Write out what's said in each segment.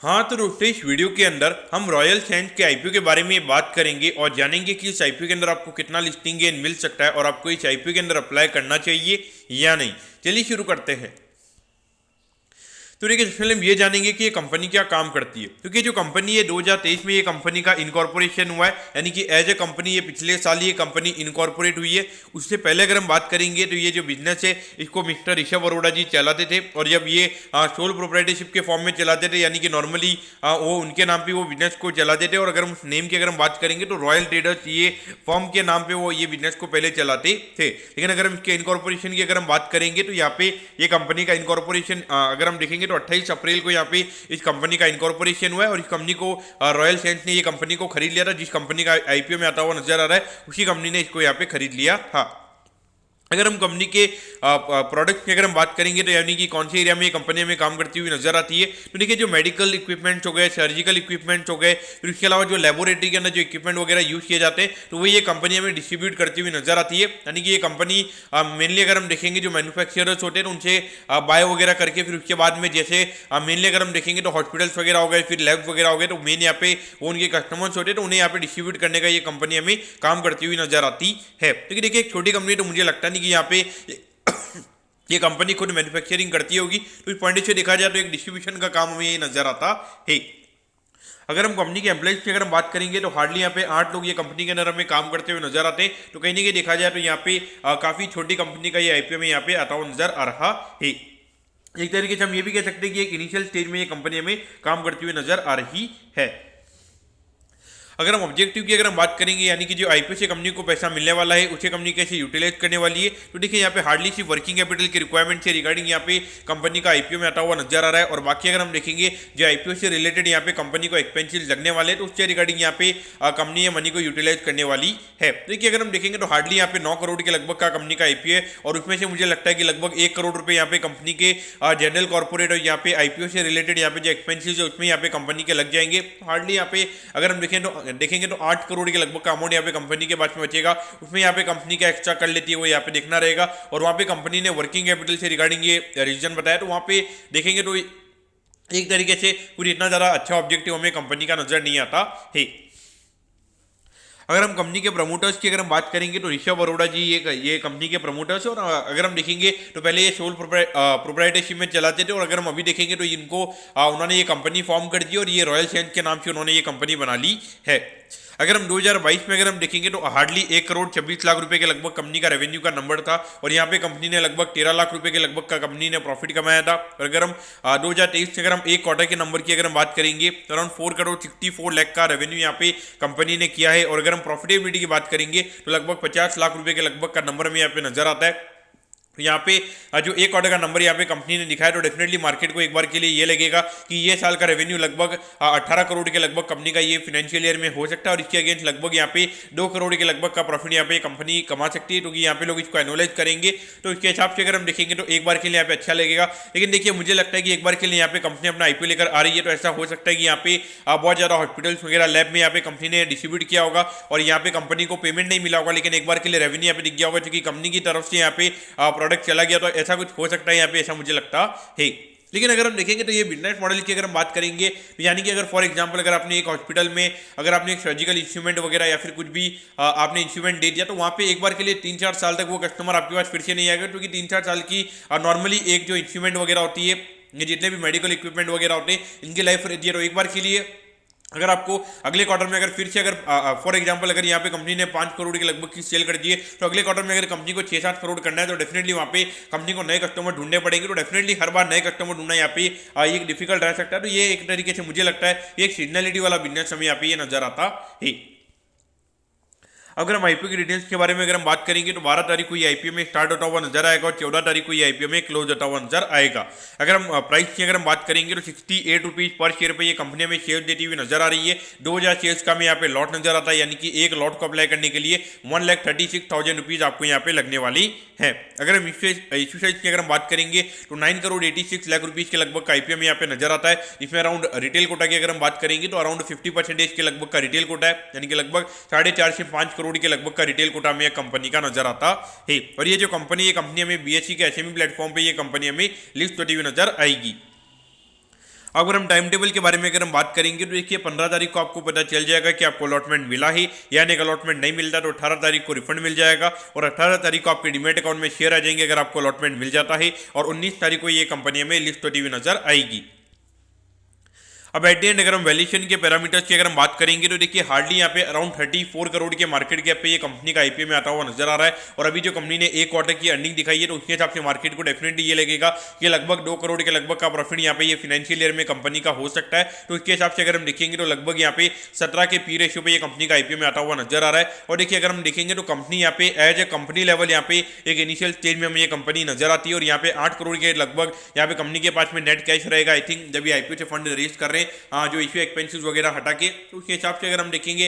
हाँ तो दोस्तों इस वीडियो के अंदर हम रॉयल सैंड के आईपीओ के बारे में बात करेंगे और जानेंगे कि इस आईपीओ के अंदर आपको कितना लिस्टिंग गेन मिल सकता है और आपको इस आईपीओ के अंदर अप्लाई करना चाहिए या नहीं। चलिए शुरू करते हैं। तो देखिए सबसे पहले हम ये जानेंगे कि ये कंपनी क्या काम करती है, क्योंकि जो कंपनी है 2023 में ये कंपनी का इनकॉर्पोरेशन हुआ है, यानी कि एज ए कंपनी ये पिछले साल ये कंपनी इनकॉर्पोरेट हुई है। उससे पहले अगर हम बात करेंगे तो ये जो बिजनेस है इसको मिस्टर ऋषभ अरोड़ा जी चलाते थे, और जब ये सोल प्रोप्राइटरशिप के फॉर्म में चलाते थे, यानी कि नॉर्मली वो उनके नाम पर वो बिजनेस को चलाते थे। और अगर हम उस नेम की अगर हम बात करेंगे तो रॉयल ट्रेडर्स ये फॉर्म के नाम पर वो ये बिजनेस को पहले चलाते थे। लेकिन अगर हम इसके इनकॉर्पोरेशन की अगर हम बात करेंगे तो यहाँ पे ये कंपनी का इनकॉर्पोरेशन अगर हम देखेंगे तो 28 अप्रैल को यहाँ पे इस कंपनी का इनकॉर्पोरेशन हुआ है, और इस कंपनी को रॉयल सैंड ने ये कंपनी को खरीद लिया था। जिस कंपनी का आईपीओ में आता हुआ नजर आ रहा है उसी कंपनी ने इसको यहाँ पे खरीद लिया था। अगर हम कंपनी के प्रोडक्ट की अगर हम बात करेंगे तो यानी कि कौन से एरिया में ये कंपनी में काम करती हुई नजर आती है, तो देखिए जो मेडिकल इक्विपमेंट्स हो गए, सर्जिकल इक्विपमेंट्स हो गए, फिर उसके अलावा जो लेबोरेटरी के अंदर जो इक्विपमेंट वगैरह यूज किए जाते हैं तो वो ये कंपनी में डिस्ट्रीब्यूट करती हुई नजर आती है। यानी कि ये कंपनी मेनली अगर हम देखेंगे जो मैन्युफैक्चरर्स होते हैं तो उनसे बाय वगैरह करके फिर उसके बाद में जैसे मेनली अगर हम देखेंगे तो हॉस्पिटल्स वगैरह हो गए, फिर लैब्स वगैरह हो गए, तो मेन यहाँ पे वो उनके कस्टमर्स होते हैं तो उन्हें यहाँ पे डिस्ट्रीब्यूट करने का ये कंपनी हमें काम करती हुई नजर आती है। तो देखिए एक छोटी कंपनी तो मुझे लगता नहीं कि यहाँ पे ये कंपनी खुद मैन्युफैक्चरिंग करती होगी, तो इस पॉइंट से देखा जाए तो एक डिस्ट्रीब्यूशन का काम हमें ये नजर आता है। अगर हम कंपनी के एम्प्लॉइज की अगर हम बात करेंगे तो हार्डली यहाँ पे 8 लोग ये कंपनी के अंदर हमें काम करते हुए नजर आते हैं। तो कहीं ना कहीं देखा जाए तो यहाँ पे काफी छोटी कंपनी का ये आईपीओ में यहाँ पे आता हुआ नजर आ रहा है। एक तरीके से हम ये भी कह सकते हैं कि एक इनिशियल स्टेज में ये कंपनी हमें काम करती हुई नजर आ रही है। अगर हम ऑब्जेक्टिव की अगर हम बात करेंगे, यानी कि जो आईपीओ से कंपनी को पैसा मिलने वाला है उसे कंपनी कैसे यूटिलाइज करने वाली है, तो देखिए यहाँ पे हार्डली सी वर्किंग कैपिटल की रिक्वायरमेंट से रिगार्डिंग यहाँ पे कंपनी का आईपीओ में आता हुआ नजर आ रहा है। और बाकी अगर हम देखेंगे जो आईपीओ से रिलेटेड यहाँ पे कंपनी को एक्सपेंसिव लगने वाले हैं तो उससे रिगार्डिंग यहाँ पे कंपनी ये मनी को यूटिलाइज करने वाली है। देखिए अगर हम देखेंगे तो हार्डली यहाँ पे 9 करोड़ के लगभग का कंपनी का आईपीओ है, और उसमें से मुझे लगता है कि लगभग 1 करोड़ रुपए यहाँ पे कंपनी के जनरल कॉर्पोरेट और यहाँ पे आईपीओ से रिलेटेड यहाँ पे जो एक्सपेंसिव है उसमें यहाँ पे कंपनी के लग जाएंगे। हार्डली यहाँ पे अगर हम देखेंगे तो 8 करोड़ के लगभग का अमाउंट यहाँ पे कंपनी के पास में बचेगा, उसमें यहाँ पे कंपनी का एक्स्ट्रा कर लेती है वो यहाँ पे देखना रहेगा। और वहाँ पे कंपनी ने वर्किंग कैपिटल से रिगार्डिंग ये रीजन बताया, तो वहाँ पे देखेंगे तो एक तरीके से कुछ इतना ज़्यादा अच्छा ऑब्जेक्टिव हमें कंपनी का नजर नहीं आता है। अगर हम कंपनी के प्रमोटर्स की अगर हम बात करेंगे तो ऋषभ अरोड़ा जी ये कंपनी के प्रमोटर्स, और अगर हम देखेंगे तो पहले ये सोल प्रोप्राइटरशिप में चलाते थे, और अगर हम अभी देखेंगे तो इनको उन्होंने ये कंपनी फॉर्म कर दी और ये रॉयल सैंड के नाम से उन्होंने ये कंपनी बना ली है। अगर हम 2022 में अगर हम देखेंगे तो हार्डली 1 करोड़ 26 लाख रुपए के लगभग कंपनी का रेवेन्यू का नंबर था, और यहाँ पे कंपनी ने लगभग 13 लाख रुपए के लगभग का कंपनी ने प्रॉफिट कमाया था। और अगर हम 2023 से अगर हम एक क्वार्टर के नंबर की अगर हम बात करेंगे तो अराउंड 4 करोड़ 64 लाख का रेवेन्यू यहाँ पे कंपनी ने किया है। और अगर हम प्रॉफिटेबिलिटी की बात करेंगे तो लगभग 50 लाख रुपए के लगभग का नंबर में यहाँ पे नजर आता है। यहाँ पे जो एक ऑर्डर का नंबर यहाँ पे कंपनी ने दिखाया तो डेफिनेटली मार्केट को एक बार के लिए ये लगेगा कि ये साल का रेवेन्यू लगभग 18 करोड़ के लगभग कंपनी का ये फाइनेंशियल ईयर में हो सकता है, और इसके अगेंस्ट लगभग यहाँ पे 2 करोड़ के लगभग का प्रॉफिट यहाँ पे कंपनी कमा सकती है, क्योंकि यहाँ पे लोग इसको एनालाइज करेंगे तो इसके हिसाब से अगर हम देखेंगे तो एक बार के लिए यहाँ पे अच्छा लगेगा। लेकिन देखिए मुझे लगता है कि एक बार के लिए यहाँ पे कंपनी अपना आईपीओ लेकर आ रही है तो ऐसा हो सकता है कि यहाँ पे बहुत ज़्यादा हॉस्पिटल्स वगैरह लैब में यहाँ पे कंपनी ने डिस्ट्रीब्यूट किया होगा और यहाँ पे कंपनी को पेमेंट नहीं मिला होगा, लेकिन एक बार के लिए रेवेन्यू यहाँ पे दिख गया होगा क्योंकि कंपनी की तरफ से यहाँ पे प्रोडक्ट चला गया, तो ऐसा कुछ हो सकता है यहाँ पे, ऐसा मुझे लगता है। लेकिन अगर हम देखेंगे तो ये बिजनेस मॉडल की अगर हम बात करेंगे तो यानी कि अगर फॉर एग्जांपल अगर आपने एक हॉस्पिटल में अगर आपने एक सर्जिकल इंस्ट्रूमेंट वगैरह या फिर कुछ भी आपने इंस्ट्रूमेंट दे दिया तो वहाँ पे एक बार के लिए 3-4 साल तक वो कस्टमर आपके पास फिर से नहीं आएगा, क्योंकि 3-4 साल की नॉर्मली एक जो इंस्ट्रूमेंट वगैरह होती है, ये जितने भी मेडिकल इक्विपमेंट वगैरह होते हैं इनकी लाइफ रहती है। तो एक बार के लिए अगर आपको अगले क्वार्टर में अगर फिर से अगर फॉर एग्जांपल अगर यहाँ पे कंपनी ने 5 करोड़ के लगभग की सेल कर दी है तो अगले क्वार्टर में अगर कंपनी को 6-7 करोड़ करना है तो डेफिनेटली वहाँ पे कंपनी को नए कस्टमर ढूंढने पड़ेंगे। तो डेफिनेटली हर बार नए कस्टमर ढूंढना यहाँ पे एक डिफिकल्ट रह सकता है। तो ये एक तरीके से मुझे लगता है एक सीजनलिटी वाला बिजनेस हमें यहाँ पे ये नजर आता है। अगर हम आईपीओ की डिटेल्स के बारे में अगर हम बात करेंगे तो 12 तारीख को ये आईपीओ में स्टार्ट होता हुआ नजर आएगा और 14 तारीख को ये आईपीओ में क्लोज होता हुआ नजर आएगा। अगर हम प्राइस की अगर हम बात करेंगे तो 68 रुपीज पर शेयर पे ये कंपनी में शेयर देती हुई नजर आ रही है। 2000 शेयर्स का में यहाँ पे लॉट नजर आता है, यानी कि एक लॉट को अप्लाई करने के लिए 1,36,000 रुपीज आपको यहाँ पे लगने वाली है। अगर हम इश्यू साइज की अगर हम बात करेंगे तो 9 करोड़ 86 लाख रुपीज के लगभग का आईपीओ में यहाँ पे नजर आता है, जिसमें अराउंड रिटेल कोटा की अगर हम बात करेंगे तो अराउंड 50% के लगभग का रिटेल कोटा है, यानी कि लगभग 4.5 से 5 करोड़ के लगभग का रिटेल कोटा में कंपनी का नजर आता है। और ये जो कंपनी ये कंपनी हमें बीएसई के एसएमई प्लेटफॉर्म पे ये कंपनी हमें लिस्ट होती हुई नजर आएगी। अगर हम टाइम टेबल के बारे में अगर हम बात करेंगे तो देखिए 15 तारीख को आपको पता चल जाएगा कि आपको अलॉटमेंट मिला ही या नहीं। अलॉटमेंट नहीं मिलता तो 18 तारीख को रिफंड मिल जाएगा और 18 तारीख को आपके डीमेट अकाउंट में शेयर आ जाएंगे अगर आपको अलॉटमेंट मिल जाता है, और 19 तारीख को ये कंपनी में लिस्ट होती हुई नजर आएगी। अब एट दी एंड अगर हम वैल्यूएशन के पैरामीटर्स की अगर हम बात करेंगे तो देखिए हार्डली यहाँ पे अराउंड 34 करोड़ के मार्केट कैप पे ये कंपनी का आईपीओ में आता हुआ नजर आ रहा है। और अभी जो कंपनी ने एक क्वार्टर की अर्निंग दिखाई है तो उसके हिसाब से मार्केट को डेफिनेटली ये लगेगा कि लगभग 2 करोड़ के लगभग का प्रॉफिट यहाँ पे ये फाइनेंशियल ईयर में कंपनी का हो सकता है। तो इसके हिसाब से अगर हम देखेंगे तो लगभग यहाँ पे 17 के पी रेशियो पे ये कंपनी का आईपीओ में आता हुआ नजर आ रहा है। और देखिए अगर हम देखेंगे तो कंपनी यहाँ पे एज ए कंपनी लेवल यहाँ पे एक इनिशियल स्टेज में हमें ये कंपनी नजर आती है और यहाँ पे 8 करोड़ के लगभग यहाँ पे कंपनी के पास में नेट कैश रहेगा। आई थिंक जब ये आईपीओ से फंड रेज कर रहे हैं जो इश्यू एक्सपेंसेस वगैरह हटा के, तो उसके हिसाब से अगर हम देखेंगे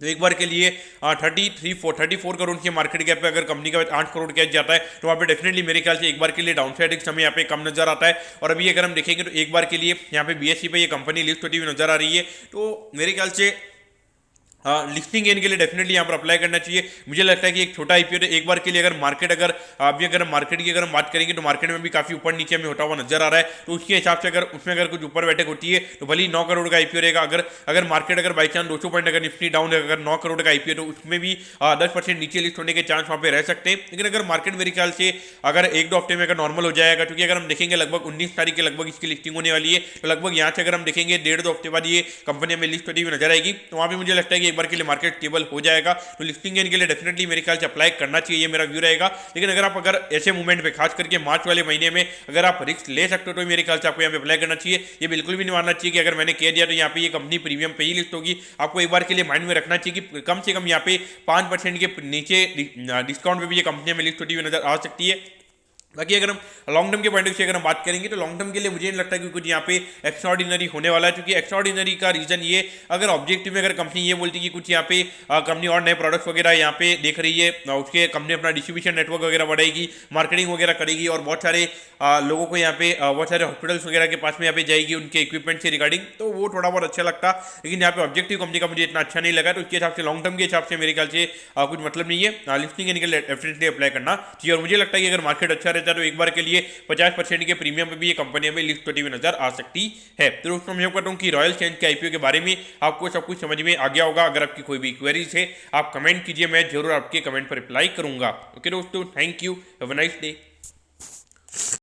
तो एक बार के लिए 34 करोड़ के मार्केट कैप पे अगर कंपनी का 8 करोड़ कैश जाता है तो वहाँ पे डेफिनेटली मेरे ख्याल से एक बार के लिए डाउनसाइड रिस्क हमें यहाँ पे कम नजर आता है। और अभी अगर हम देखेंगे तो एक बार के लिए यहाँ पे बीएसई पे ये कंपनी लिस्ट होती हुई नजर आ रही है, तो मेरे ख्याल से लिस्टिंग गेन के लिए डेफिनेटली यहाँ पर अप्लाई करना चाहिए। मुझे लगता है कि एक छोटा आईपीओ एक बार के लिए अगर मार्केट अगर अभी अगर मार्केट की अगर हम बात करेंगे तो मार्केट में भी काफी ऊपर नीचे में होता हुआ नजर आ रहा है, तो उसके हिसाब से अगर उसमें अगर कुछ ऊपर बैठक होती है तो भले 9 करोड़ का आईपीओ रहेगा। अगर मार्केट अगर बाई चांस 200 पॉइंट अगर निफ्टी डाउन है अगर 9 करोड़ का आईपीओ तो उसमें भी 10% नीचे लिस्ट होने के चांस वहाँ पे रह सकते हैं। लेकिन अगर मार्केट मेरे ख्याल से अगर 1-2 हफ्ते में अगर नॉर्मल हो जाएगा, क्योंकि अगर हम देखेंगे लगभग 19 तारीख के लगभग इसकी लिस्टिंग होने वाली है, तो लगभग यहाँ से अगर हम देखेंगे 1.5-2 हफ्ते बाद ये कंपनी में लिस्ट होती हुई नजर आएगी, तो वहाँ पे मुझे लगता है कि एक बार के लिए मार्केट हो जाएगा। तो लिस्टिंग गेन के लिए डेफिनेटली मेरे ख्याल से अप्लाई करना चाहिए, ये मेरा व्यू रहेगा। लेकिन अगर ऐसे मूवमेंट पे खास करके मार्च वाले महीने में अगर आप रिस्क ले सकते हो तो मेरे ख्याल से आपको यहाँ पे अप्लाई करना चाहिए। ये बिल्कुल भी नहीं मानना चाहिए कि अगर मैंने कह दिया तो यहाँ पे ये कंपनी प्रीमियम पे ही लिस्ट होगी। आपको एक बार के लिए माइंड में रखना चाहिए कि कम से कम यहाँ पे 5% के नीचे डिस्काउंट पे भी ये कंपनी में लिस्ट होती हुई नजर आ सकती है। बाकी अगर हम लॉन्ग टर्म के पॉइंट ऑफ व्यू से अगर हम बात करेंगे तो लॉन्ग टर्म के लिए मुझे नहीं लगता कि कुछ यहाँ पे एक्स्ट्राऑर्डिनरी होने वाला है, क्योंकि एक्स्ट्राऑर्डिनरी का रीजन ये अगर ऑब्जेक्टिव में अगर कंपनी ये बोलती है कि कुछ यहाँ पे कंपनी और नए प्रोडक्ट्स वगैरह यहाँ पे देख रही है, उसके कंपनी अपना डिस्ट्रीब्यूशन नेटवर्क वगैरह बढ़ाएगी, मार्केटिंग वगैरह करेगी और बहुत सारे लोगों को यहाँ पे बहुत सारे हॉस्पिटल्स वगैरह के पास में यहाँ पे जाएगी उनके इक्विपमेंट से रिगार्डिंग, तो वो थोड़ा बहुत अच्छा लगता। लेकिन यहाँ पे ऑब्जेक्टिव कंपनी का मुझे इतना अच्छा नहीं लगा, तो उसके हिसाब से लॉन्ग टर्म के हिसाब से मेरे ख्याल से कुछ मतलब नहीं है। लिस्टिंग इनके लिए डेफिनेटली अप्लाई करना चाहिए। और मुझे लगता है कि अगर मार्केट अच्छा रहता है तो एक बार के लिए 50% के प्रीमियम पे भी ये कंपनी में लिस्ट होती हुई नजर आ सकती है। तो दोस्तों मैं कहता हूं कि रॉयल चैलेंज के आईपीओ के बारे में आपको सब कुछ समझ में आ गया होगा। अगर आपकी कोई भी क्वेरीज है आप कमेंट कीजिए, मैं जरूर आपके कमेंट पर रिप्लाई करूंगा। ओके दोस्तों, thank you, have a nice day.